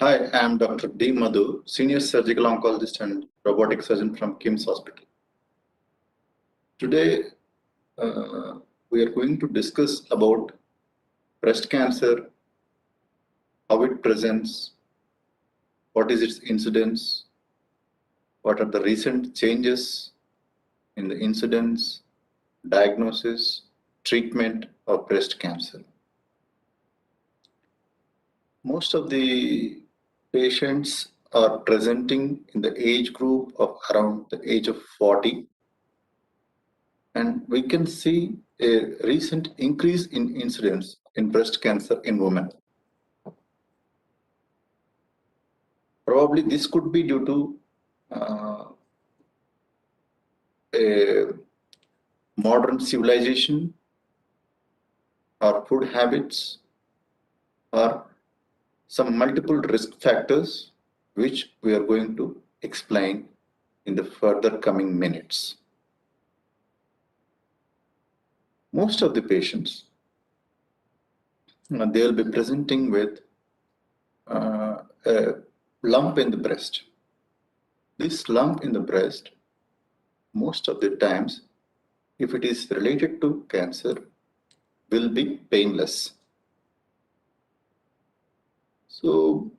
Hi, I am Dr. D. Madhu, Senior Surgical Oncologist and Robotic Surgeon from KIMS Hospital. Today, we are going to discuss about breast cancer, how it presents, what is its incidence, what are the recent changes in the incidence, diagnosis, treatment of breast cancer. Most of the patients are presenting in the age group of around the age of 40. And we can see a recent increase in incidence in breast cancer in women. Probably this could be due to a modern civilization or food habits or some multiple risk factors which we are going to explain in the further coming minutes. Most of the patients, they will be presenting with a lump in the breast. This lump in the breast, most of the times, if it is related to cancer, will be painless. So,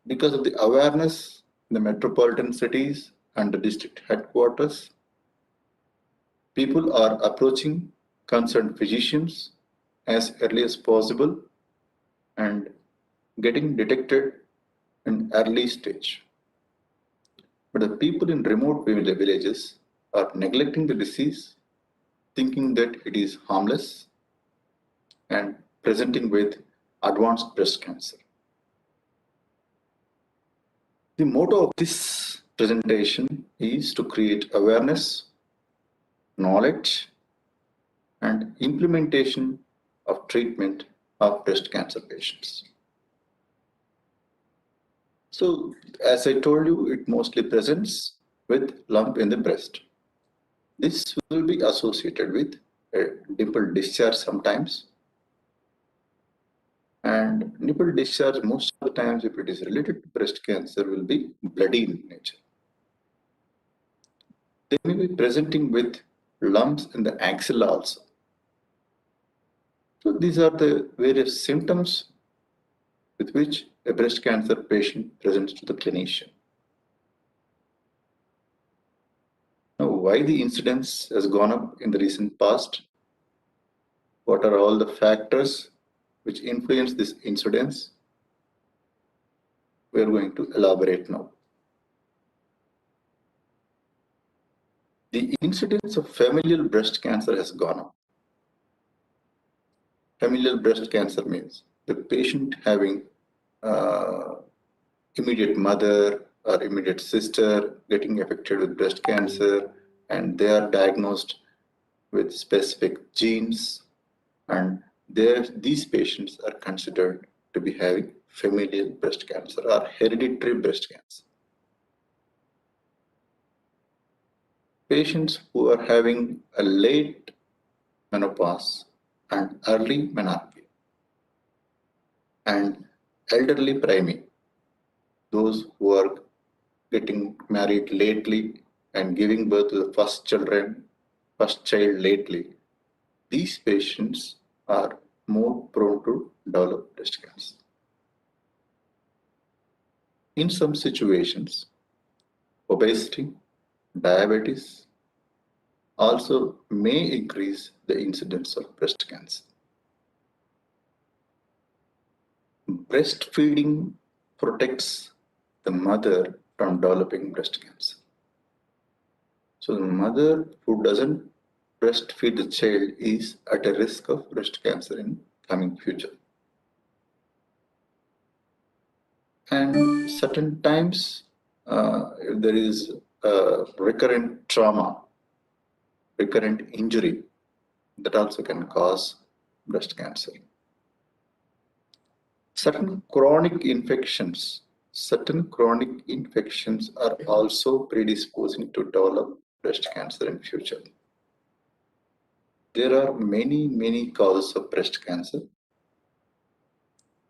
because of the awareness in the metropolitan cities and the district headquarters, people are approaching concerned physicians as early as possible and getting detected in early stage. But the people in remote villages are neglecting the disease, thinking that it is harmless and presenting with advanced breast cancer. The motto of this presentation is to create awareness, knowledge, and implementation of treatment of breast cancer patients. So, as I told you, it mostly presents with lump in the breast. This will be associated with a nipple discharge sometimes. And nipple discharge, most of the times, if it is related to breast cancer, will be bloody in nature. They may be presenting with lumps in the axilla also. So these are the various symptoms with which a breast cancer patient presents to the clinician. Now, why the incidence has gone up in the recent past? What are all the factors which influence this incidence? We are going to elaborate now. The incidence of familial breast cancer has gone up. Familial breast cancer means the patient having immediate mother or immediate sister getting affected with breast cancer, and they are diagnosed with specific genes, and these patients are considered to be having familial breast cancer or hereditary breast cancer. Patients who are having a late menopause and early menarchy and elderly priming, those who are getting married lately and giving birth to the first child lately, these patients are more prone to develop breast cancer. In some situations, obesity, diabetes also may increase the incidence of breast cancer. Breastfeeding protects the mother from developing breast cancer. So the mother who doesn't breastfeed the child is at a risk of breast cancer in coming future. And certain times, if there is recurrent trauma, recurrent injury, that also can cause breast cancer. Certain chronic infections are also predisposing to develop breast cancer in future. There are many causes of breast cancer.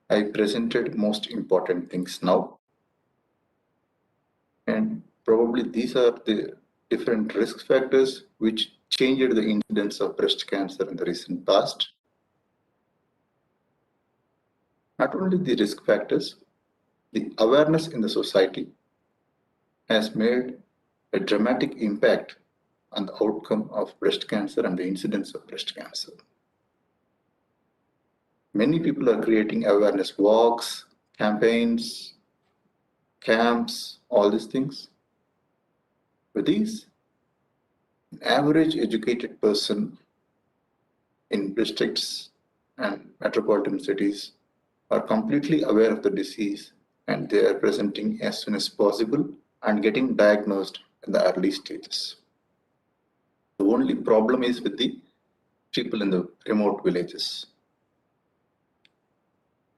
I presented most important things now, and probably these are the different risk factors which changed the incidence of breast cancer in the recent past. Not only the risk factors, the awareness in the society has made a dramatic impact on the outcome of breast cancer and the incidence of breast cancer. Many people are creating awareness walks, campaigns, camps, all these things. With these, an average educated person in districts and metropolitan cities are completely aware of the disease, and they are presenting as soon as possible and getting diagnosed in the early stages. The only problem is with the people in the remote villages.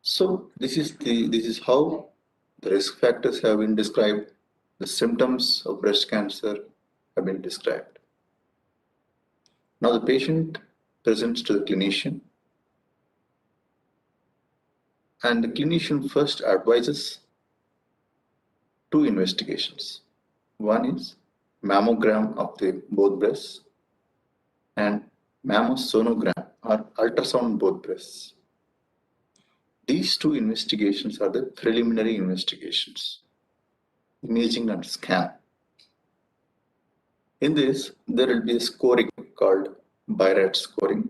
So this is how the risk factors have been described, the symptoms of breast cancer have been described. Now the patient presents to the clinician, and the clinician first advises two investigations. One is mammogram of the both breasts and mammosonogram or ultrasound both breasts. These two investigations are the preliminary investigations, imaging and scan. In this, there will be a scoring called BIRAT scoring,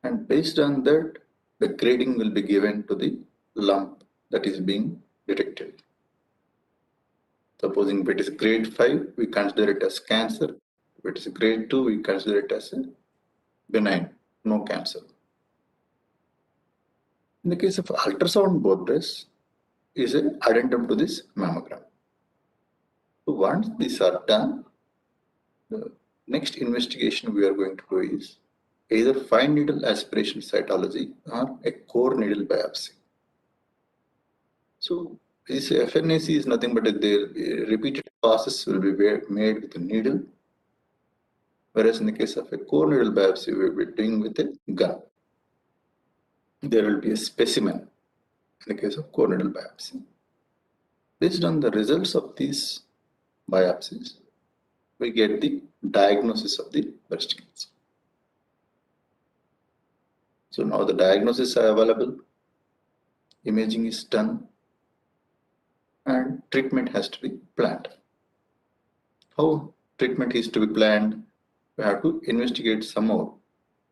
and based on that, the grading will be given to the lump that is being detected. Supposing if it is grade 5, we consider it as cancer. If it is grade 2, we consider it as a benign, no cancer. In the case of ultrasound both breasts, is an addendum to this mammogram. So once these are done, the next investigation we are going to do is either fine needle aspiration cytology or a core needle biopsy. So this FNAC is nothing but the repeated passes will be made with a needle, whereas in the case of a core needle biopsy, we will be doing with a gun. There will be a specimen in the case of core needle biopsy. Based on the results of these biopsies, we get the diagnosis of the breast cancer. So now the diagnosis are available, imaging is done, and treatment has to be planned. How treatment is to be planned? We have to investigate some more.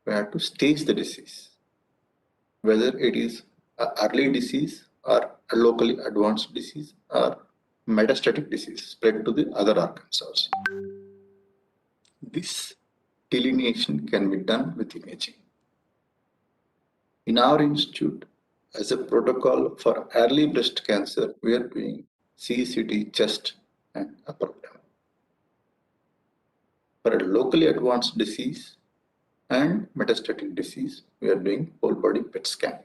We have to stage the disease, whether it is an early disease or a locally advanced disease or metastatic disease spread to the other organs also. This delineation can be done with imaging. In our institute, as a protocol for early breast cancer, we are doing CCT chest and upper abdomen. For a locally advanced disease and metastatic disease, we are doing whole body PET scan.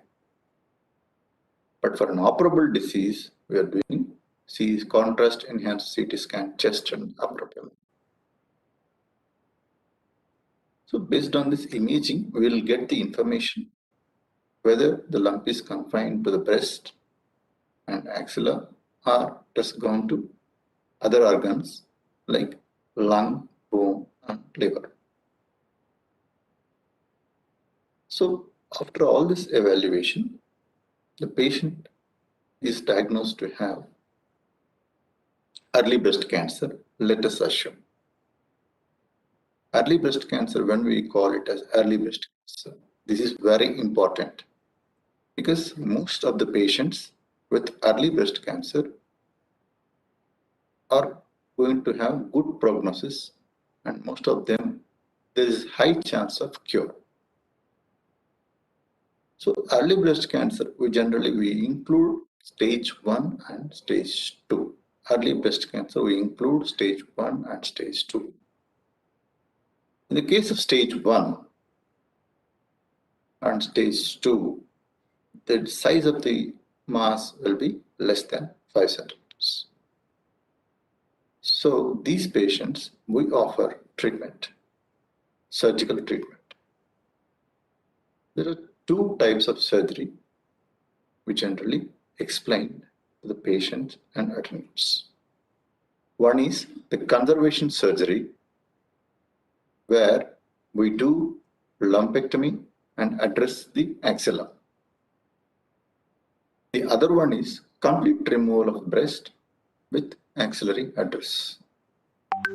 But for an operable disease, we are doing contrast enhanced CT scan chest and upper abdomen. So based on this imaging, we will get the information whether the lump is confined to the breast and axilla or has gone to other organs like lung, bone, and liver. So after all this evaluation, the patient is diagnosed to have early breast cancer, let us assume. Early breast cancer, when we call it as early breast cancer, this is very important because most of the patients with early breast cancer are going to have good prognosis, and most of them there is high chance of cure. So early breast cancer, we generally include stage 1 and stage 2. Early breast cancer, we include stage 1 and stage 2. In the case of stage 1 and stage 2, the size of the mass will be less than 5 centimeters. So these patients, we offer treatment, surgical treatment. There are two types of surgery. we generally explain to the patient and attendants. One is the conservation surgery, where we do lumpectomy and address the axilla. The other one is complete removal of breast with axillary address,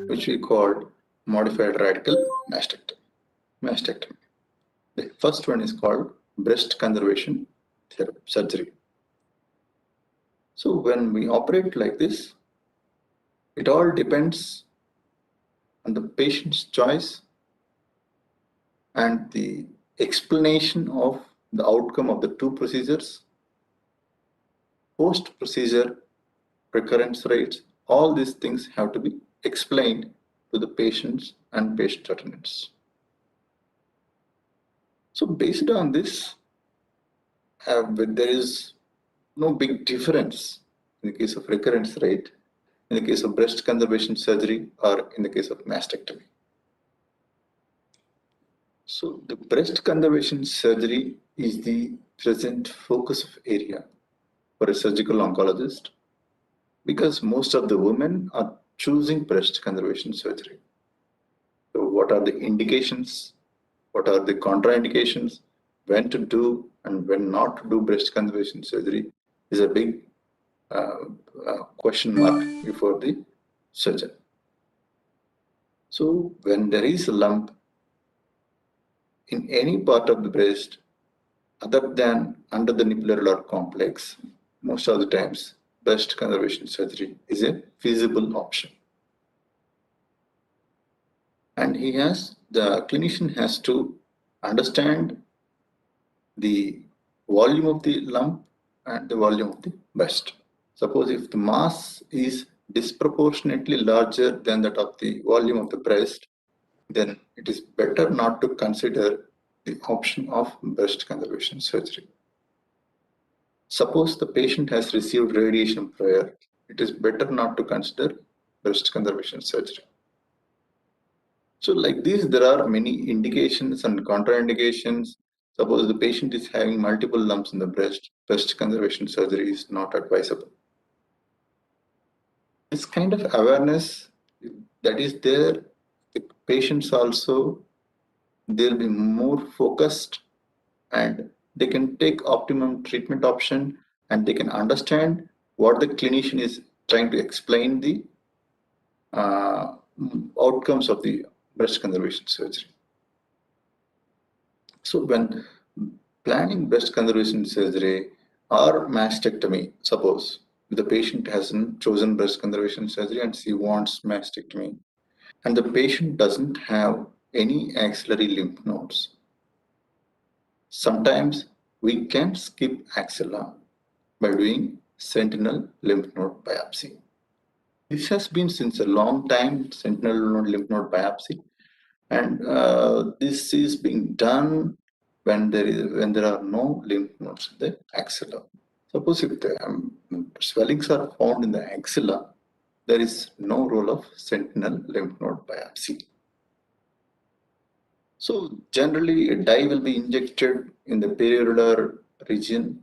which we call modified radical mastectomy. The first one is called breast conservation surgery. So when we operate like this, it all depends on the patient's choice and the explanation of the outcome of the two procedures, post-procedure recurrence rates. All these things have to be explained to the patients and patient attendants. So based on this, there is no big difference in the case of recurrence rate, in the case of breast conservation surgery, or in the case of mastectomy. So the breast conservation surgery is the present focus of area for a surgical oncologist, because most of the women are choosing breast conservation surgery. So what are the indications? What are the contraindications? When to do and when not to do breast conservation surgery is a big question mark before the surgeon. So when there is a lump in any part of the breast other than under the nipple complex, most of the times breast conservation surgery is a feasible option. And the clinician has to understand the volume of the lump and the volume of the breast. Suppose if the mass is disproportionately larger than that of the volume of the breast, then it is better not to consider the option of breast conservation surgery. Suppose the patient has received radiation prior, it is better not to consider breast conservation surgery. So like this, there are many indications and contraindications. Suppose the patient is having multiple lumps in the breast conservation surgery is not advisable. This kind of awareness that is there, the patients also, they'll be more focused and they can take optimum treatment option, and they can understand what the clinician is trying to explain the outcomes of the breast conservation surgery. So when planning breast conservation surgery or mastectomy, suppose the patient hasn't chosen breast conservation surgery and she wants mastectomy, and the patient doesn't have any axillary lymph nodes, sometimes we can skip axilla by doing sentinel lymph node biopsy. This has been since a long time, sentinel lymph node biopsy, and this is being done when there are no lymph nodes in the axilla. Suppose if the swellings are found in the axilla, there is no role of sentinel lymph node biopsy. So generally, a dye will be injected in the perioral region.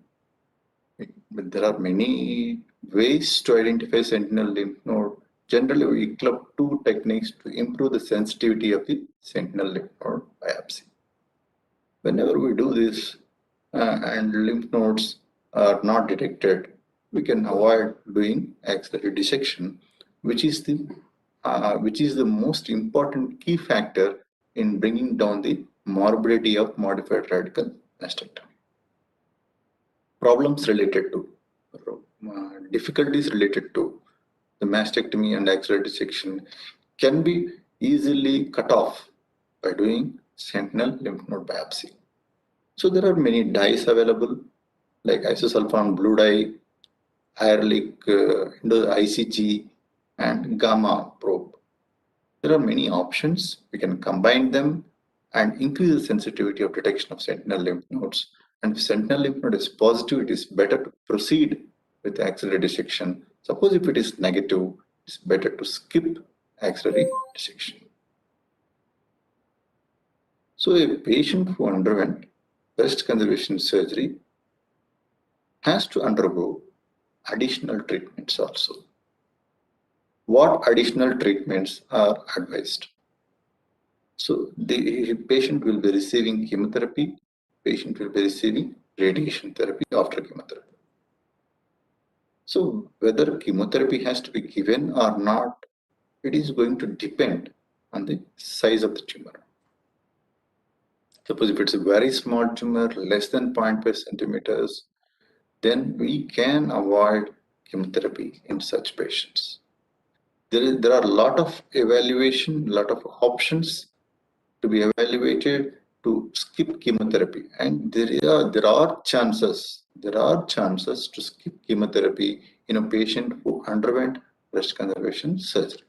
But there are many ways to identify sentinel lymph node. Generally, we club two techniques to improve the sensitivity of the sentinel lymph node biopsy. Whenever we do this and lymph nodes are not detected, we can avoid doing axillary dissection, which is the most important key factor in bringing down the morbidity of modified radical mastectomy. Problems related to difficulties related to the mastectomy and axillary dissection can be easily cut off by doing sentinel lymph node biopsy. So there are many dyes available like isosulfone blue dye, Ehrlich ICG, and gamma probe. There are many options. We can combine them and increase the sensitivity of detection of sentinel lymph nodes. And if sentinel lymph node is positive, it is better to proceed with axillary dissection. Suppose if it is negative, it's better to skip axillary dissection. So a patient who underwent breast conservation surgery has to undergo additional treatments also. What additional treatments are advised? So the patient will be receiving chemotherapy, patient will be receiving radiation therapy after chemotherapy. So whether chemotherapy has to be given or not, it is going to depend on the size of the tumor. Suppose if it's a very small tumor, less than 0.5 centimeters, then we can avoid chemotherapy in such patients. There are a lot of evaluation, lot of options to be evaluated to skip chemotherapy, and there are chances to skip chemotherapy in a patient who underwent breast conservation surgery.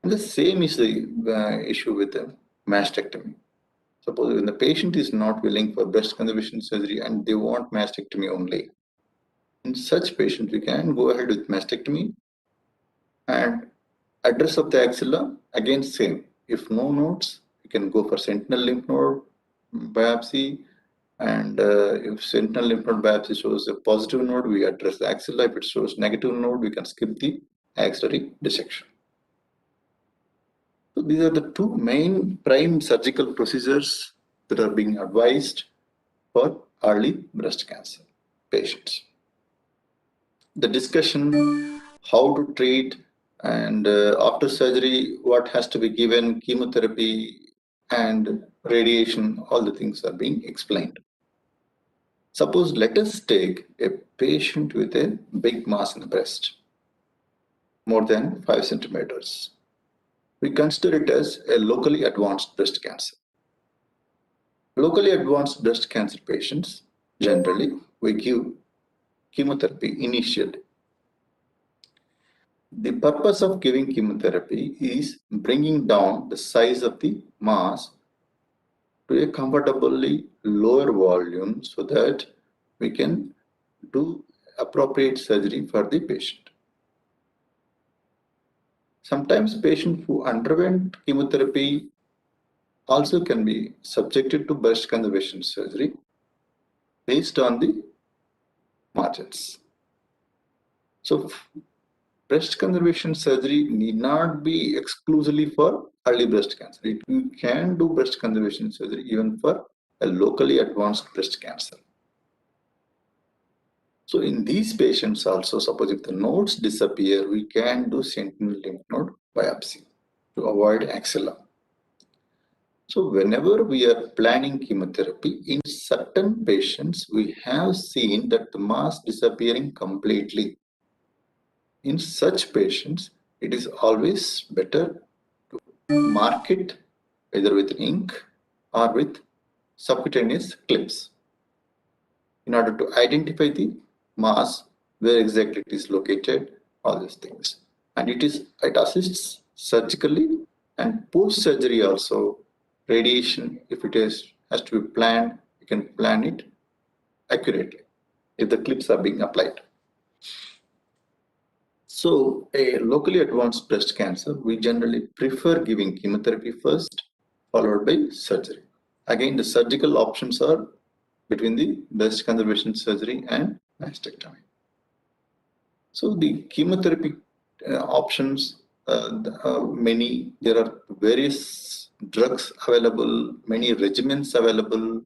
And the same is the issue with the mastectomy. Suppose when the patient is not willing for breast conservation surgery and they want mastectomy only, in such patients we can go ahead with mastectomy. And address of the axilla, again same. If no nodes, you can go for sentinel lymph node biopsy, and if sentinel lymph node biopsy shows a positive node, we address the axilla. If it shows negative node, we can skip the axillary dissection. So these are the two main prime surgical procedures that are being advised for early breast cancer patients. The discussion how to treat, and after surgery what has to be given, chemotherapy and radiation, all the things are being explained. Suppose let us take a patient with a big mass in the breast, more than 5 centimeters. We consider it as a locally advanced breast cancer. Locally advanced breast cancer patients, generally we give chemotherapy initially. The purpose of giving chemotherapy is bringing down the size of the mass to a comfortably lower volume so that we can do appropriate surgery for the patient. Sometimes patients who underwent chemotherapy also can be subjected to breast conservation surgery based on the margins. So breast conservation surgery need not be exclusively for early breast cancer. You can do breast conservation surgery even for a locally advanced breast cancer. So in these patients also, suppose if the nodes disappear, we can do sentinel lymph node biopsy to avoid axilla. So whenever we are planning chemotherapy, in certain patients, we have seen that the mass disappearing completely. In such patients, it is always better to mark it either with ink or with subcutaneous clips in order to identify the mass, where exactly it is located, all these things. And it assists surgically and post-surgery also. Radiation, if it has to be planned, you can plan it accurately if the clips are being applied. So a locally advanced breast cancer, we generally prefer giving chemotherapy first, followed by surgery. Again, the surgical options are between the breast conservation surgery and mastectomy. So the chemotherapy options, there are various drugs available, many regimens available.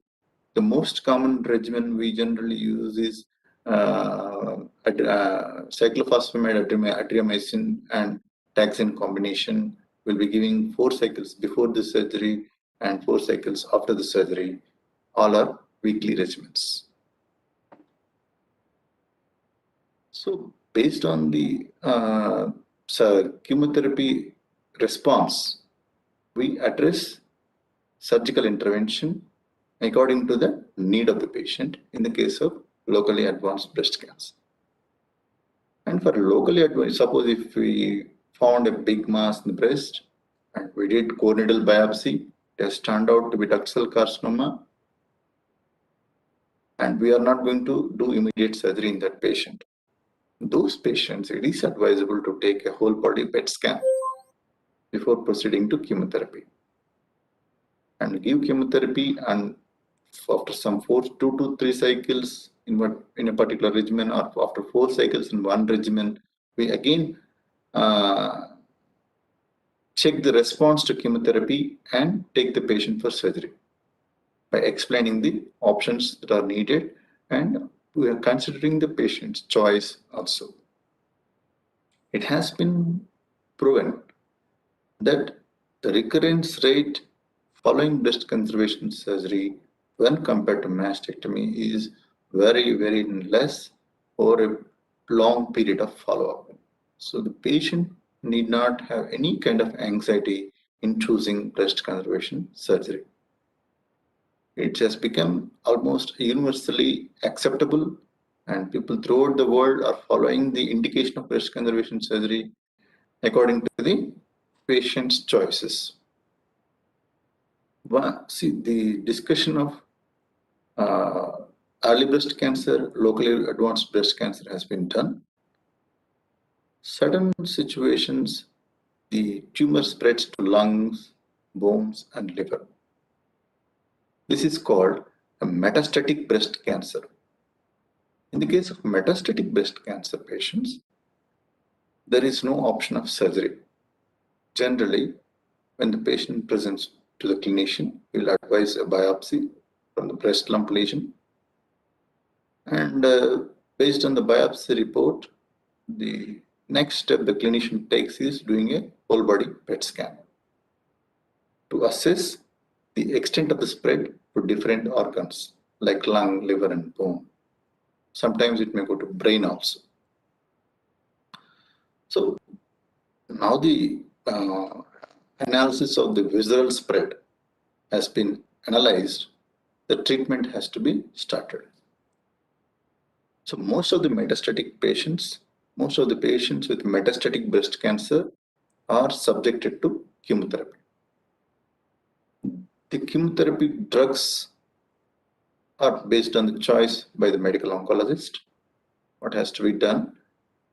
The most common regimen we generally use is cyclophosphamide, adriamycin, and taxane combination. We'll be giving 4 cycles before the surgery and 4 cycles after the surgery. All are weekly regimens. So based on the chemotherapy response, we address surgical intervention according to the need of the patient in the case of locally advanced breast cancer. And for locally advanced, suppose if we found a big mass in the breast and we did core needle biopsy, it has turned out to be ductal cell carcinoma, and we are not going to do immediate surgery in that patient. Those patients, it is advisable to take a whole body PET scan before proceeding to chemotherapy and give chemotherapy and after some 2 to 3 cycles in a particular regimen, or after 4 cycles in one regimen, we again check the response to chemotherapy and take the patient for surgery by explaining the options that are needed, and we are considering the patient's choice also. It has been proven that the recurrence rate following breast conservation surgery when compared to mastectomy is very, very less over a long period of follow-up. So the patient need not have any kind of anxiety in choosing breast conservation surgery. It has become almost universally acceptable, and people throughout the world are following the indication of breast conservation surgery according to the patient's choices. See, the discussion of early breast cancer, locally advanced breast cancer has been done. Certain situations, the tumor spreads to lungs, bones, and liver. This is called a metastatic breast cancer. In the case of metastatic breast cancer patients, there is no option of surgery. Generally, when the patient presents to the clinician, he will advise a biopsy from the breast lump lesion. And based on the biopsy report, the next step the clinician takes is doing a whole body PET scan to assess the extent of the spread to different organs like lung, liver, and bone. Sometimes it may go to brain also. So now the analysis of the visceral spread has been analyzed. The treatment has to be started. So most of the patients with metastatic breast cancer are subjected to chemotherapy. The chemotherapy drugs are based on the choice by the medical oncologist, what has to be done,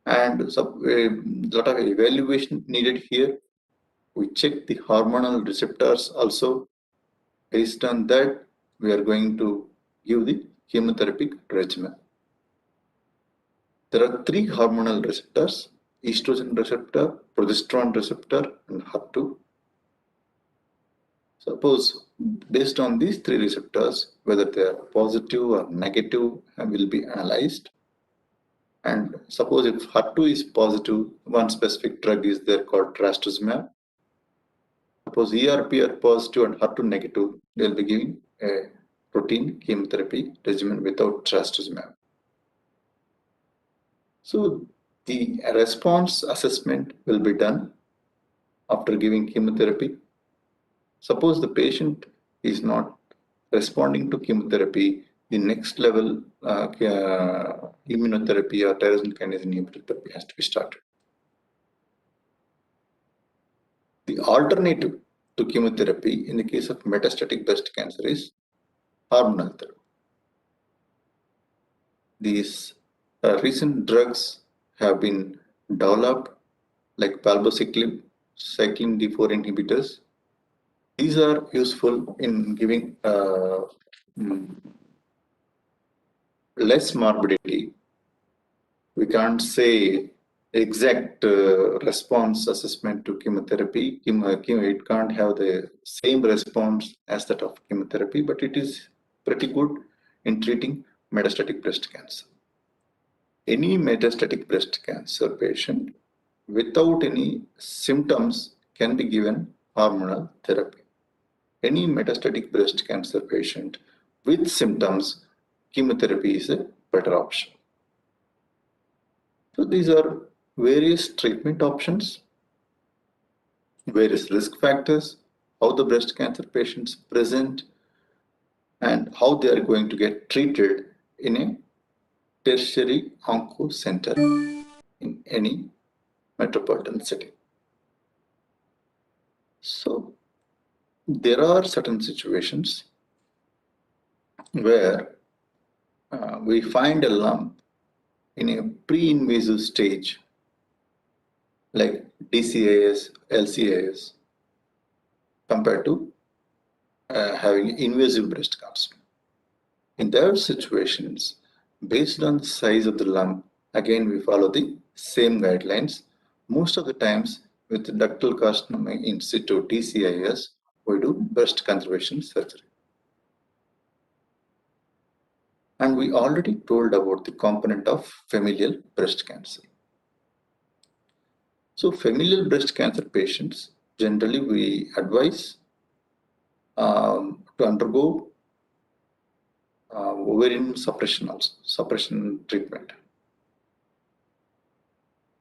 and a lot of evaluation needed here. We check the hormonal receptors also. Based on that, we are going to give the chemotherapy regimen. There are 3 hormonal receptors: estrogen receptor, progesterone receptor, and HER2. Suppose based on these 3 receptors, whether they are positive or negative will be analyzed. And suppose if HER2 is positive, one specific drug is there called trastuzumab. Suppose ERP are positive and HER2 negative, they will be giving a routine chemotherapy regimen without trastuzumab. So the response assessment will be done after giving chemotherapy. Suppose the patient is not responding to chemotherapy, the next level immunotherapy or tyrosine kinase inhibitor therapy has to be started. The alternative to chemotherapy in the case of metastatic breast cancer is hormonal therapy. These recent drugs have been developed like palbociclib, cyclin D4 inhibitors. These are useful in giving less morbidity. We can't say exact response assessment to chemotherapy. It can't have the same response as that of chemotherapy, but it is pretty good in treating metastatic breast cancer. Any metastatic breast cancer patient without any symptoms can be given hormonal therapy. Any metastatic breast cancer patient with symptoms, chemotherapy is a better option. So these are various treatment options, various risk factors, how the breast cancer patients present, and how they are going to get treated in a tertiary onco center in any metropolitan city. So there are certain situations where we find a lump in a pre-invasive stage like DCIS, LCIS, compared to having invasive breast cancer. In their situations, based on the size of the lump, again we follow the same guidelines. Most of the times with ductal carcinoma in situ DCIS, we do breast conservation surgery. And we already told about the component of familial breast cancer. So familial breast cancer patients, generally we advise to undergo ovarian suppression also, suppression treatment.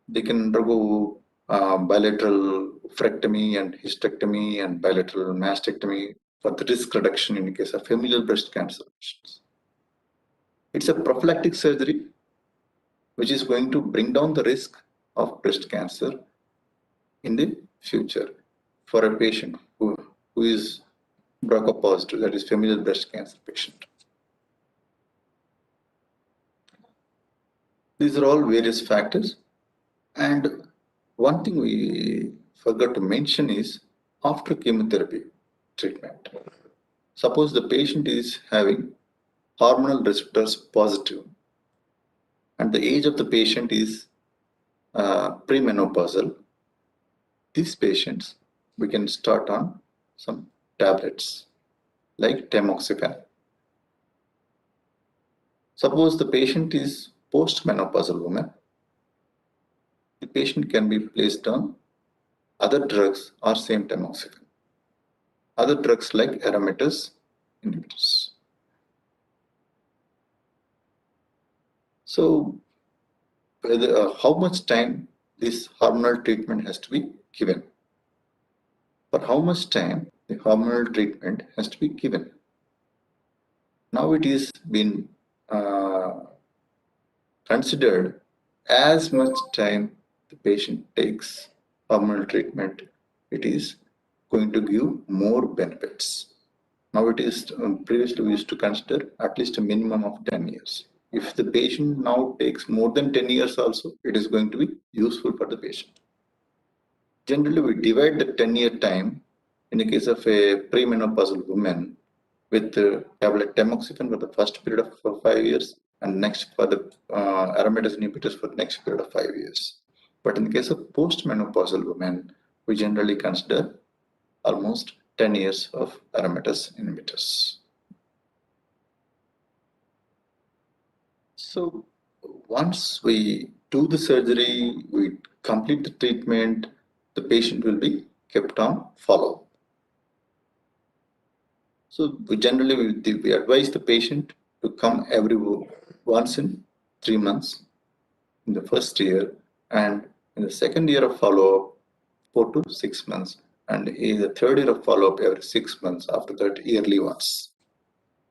They can undergo bilateral oophorectomy and hysterectomy and bilateral mastectomy for the risk reduction in the case of familial breast cancer patients. It's a prophylactic surgery which is going to bring down the risk of breast cancer in the future for a patient who is BRCA positive, that is familial breast cancer patient. These are all various factors, and one thing we forgot to mention is after chemotherapy treatment. Suppose the patient is having hormonal receptors positive and the age of the patient is premenopausal. These patients we can start on some tablets like tamoxifen. Suppose the patient is postmenopausal woman, the patient can be placed on other drugs or same tamoxifen. Other drugs like aromatase inhibitors. So how much time this hormonal treatment has to be given? For how much time the hormonal treatment has to be given? Now it is been considered as much time the patient takes hormonal treatment, it is going to give more benefits. Now it is previously we used to consider at least a minimum of 10 years. If the patient now takes more than 10 years also, it is going to be useful for the patient. Generally, we divide the 10-year time in the case of a premenopausal woman with tablet tamoxifen for the first period of 5 years and next for the aromatase inhibitors for the next period of 5 years. But in the case of postmenopausal women, we generally consider almost 10 years of aromatase inhibitors. So once we do the surgery, we complete the treatment, the patient will be kept on follow-up. So we generally we advise the patient to come once in 3 months in the first year, and in the second year of follow-up 4 to 6 months, and in the third year of follow-up every 6 months, after that yearly once.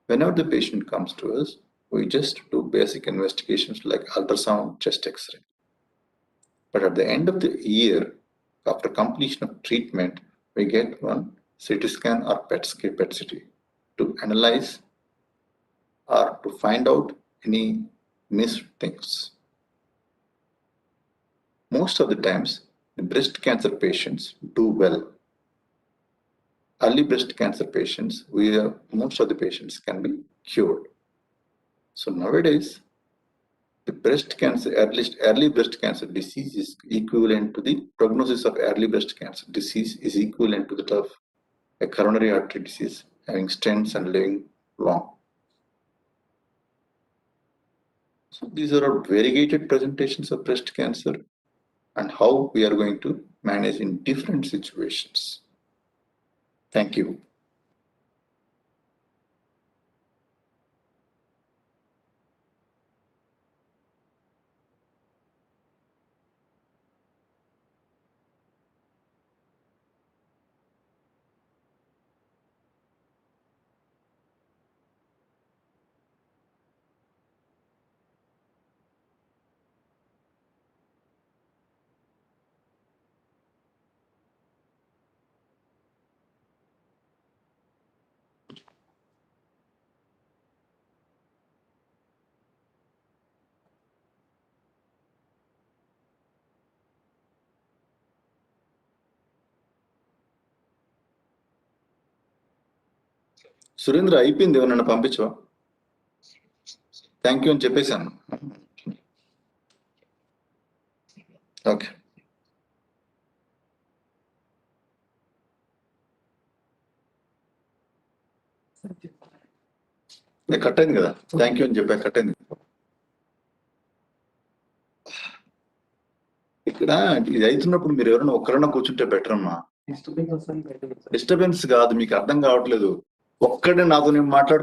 Whenever the patient comes to us, we just do basic investigations like ultrasound, chest x-ray. But at the end of the year, after completion of treatment, we get one CT scan or PET-CT to analyze or to find out any missed things. Most of the times, the breast cancer patients do well. Early breast cancer patients, most of the patients can be cured. So nowadays, the breast cancer, at least early breast cancer disease is equivalent to the prognosis of early breast cancer disease is equivalent to that of a coronary artery disease, having stents and living long. So these are variegated presentations of breast cancer and how we are going to manage in different situations. Thank you. Surendra అయిపోయింది, ఎవరన్నా పంపించవా? Thank you అని చెప్పేశాను. Okay, cut అయింది కదా, thank you అని చెప్పా, cut అయింది. ఇక్కడ ఇది అవుతున్నప్పుడు మీరు ఎవరైనా ఒక్కరైనా కూర్చుంటే బెటర్ అమ్మా. డిస్టర్బెన్స్ కాదు, మీకు అర్థం కావట్లేదు. ఒక్కడే నాతో నేను మాట్లాడుతూ